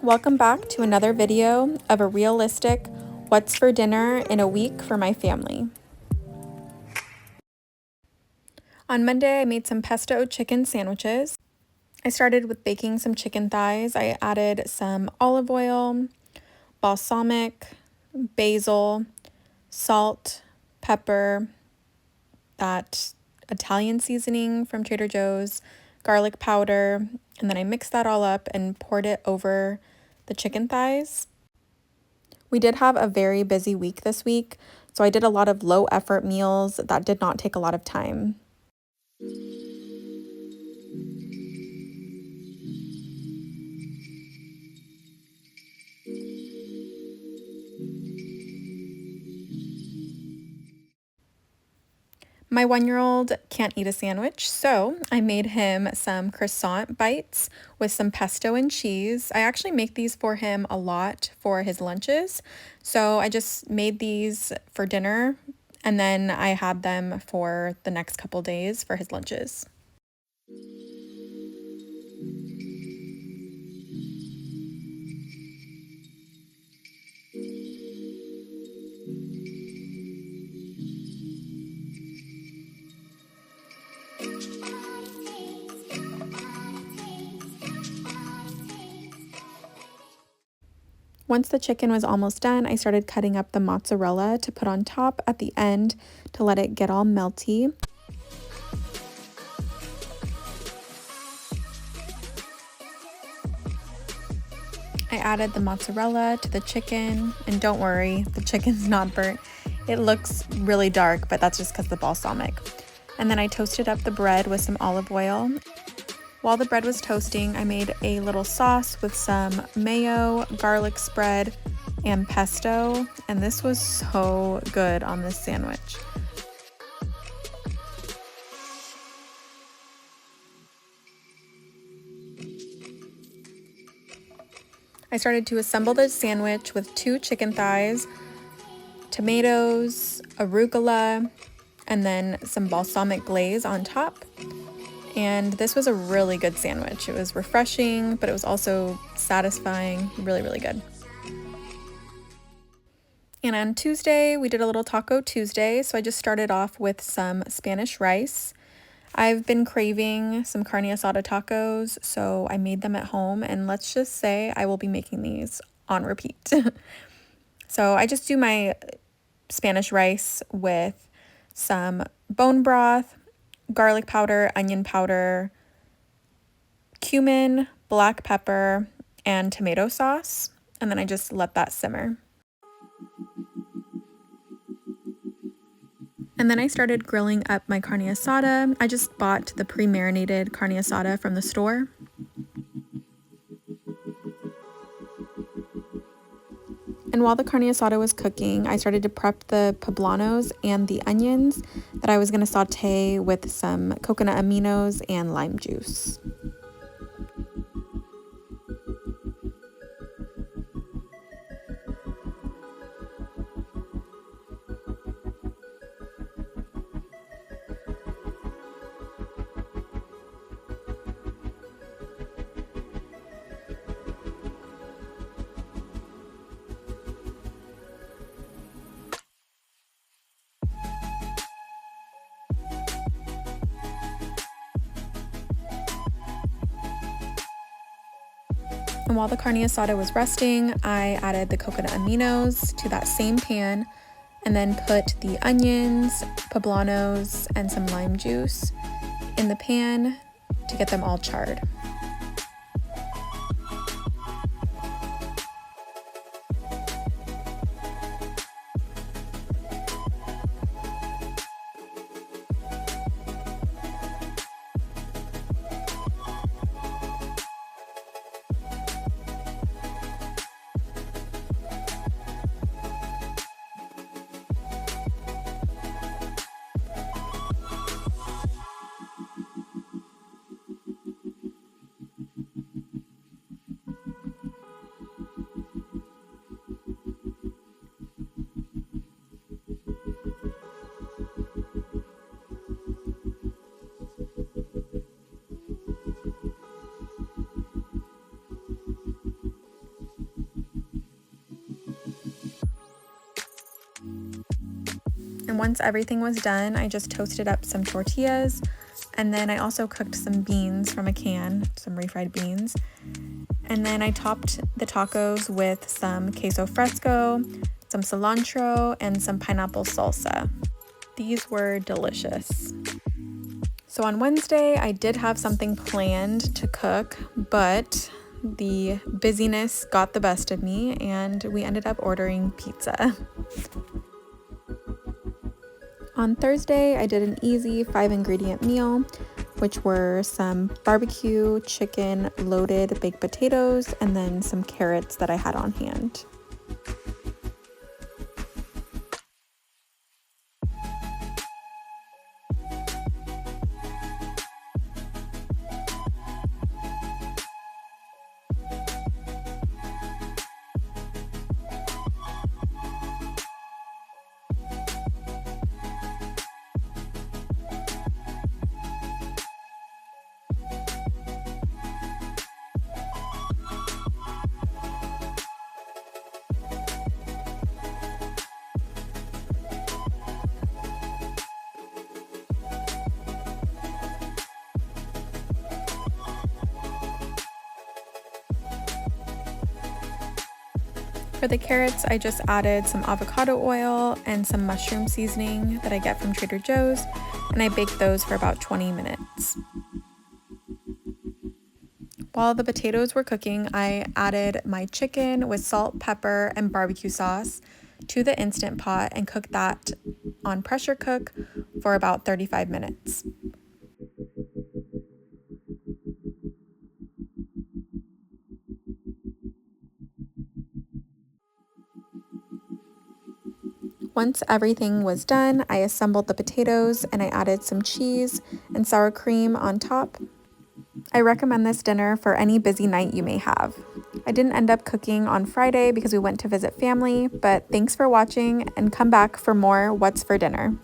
Welcome back to another video of a realistic what's for dinner in a week for my family. On Monday, I made some pesto chicken sandwiches. I started with baking some chicken thighs. I added some olive oil, balsamic, basil, salt, pepper, that Italian seasoning from Trader Joe's, garlic powder, and then I mixed that all up and poured it over the chicken thighs. We did have a very busy week this week, so I did a lot of low effort meals that did not take a lot of time. My 1-year-old can't eat a sandwich, so I made him some croissant bites with some pesto and cheese. I actually make these for him a lot for his lunches, so I just made these for dinner and then I had them for the next couple days for his lunches. Once the chicken was almost done, I started cutting up the mozzarella to put on top at the end to let it get all melty. I added the mozzarella to the chicken, and don't worry, the chicken's not burnt. It looks really dark, but that's just because the balsamic. And then I toasted up the bread with some olive oil. While the bread was toasting, I made a little sauce with some mayo, garlic spread, and pesto, and this was so good on this sandwich. I started to assemble the sandwich with 2 chicken thighs, tomatoes, arugula, and then some balsamic glaze on top. And this was a really good sandwich. It was refreshing, but it was also satisfying, really, really good. And on Tuesday, we did a little Taco Tuesday, so I just started off with some Spanish rice. I've been craving some carne asada tacos, so I made them at home, and let's just say I will be making these on repeat. So I just do my Spanish rice with some bone broth, garlic powder, onion powder, cumin, black pepper, and tomato sauce, and then I just let that simmer. And then I started grilling up my carne asada. I just bought the pre-marinated carne asada from the store. And while the carne asada was cooking, I started to prep the poblanos and the onions that I was going to saute with some coconut aminos and lime juice. And while the carne asada was resting, I added the coconut aminos to that same pan and then put the onions, poblanos, and some lime juice in the pan to get them all charred. then once everything was done, I just toasted up some tortillas, and then I also cooked some beans from a can, some refried beans. And then I topped the tacos with some queso fresco, some cilantro, and some pineapple salsa. These were delicious. So on Wednesday, I did have something planned to cook, but the busyness got the best of me and we ended up ordering pizza. On Thursday, I did an easy 5-ingredient meal, which were some barbecue chicken loaded baked potatoes and then some carrots that I had on hand. For the carrots, I just added some avocado oil and some mushroom seasoning that I get from Trader Joe's, and I baked those for about 20 minutes. While the potatoes were cooking, I added my chicken with salt, pepper, and barbecue sauce to the Instant Pot and cooked that on pressure cook for about 35 minutes. Once everything was done, I assembled the potatoes and I added some cheese and sour cream on top. I recommend this dinner for any busy night you may have. I didn't end up cooking on Friday because we went to visit family, but thanks for watching and come back for more What's for Dinner.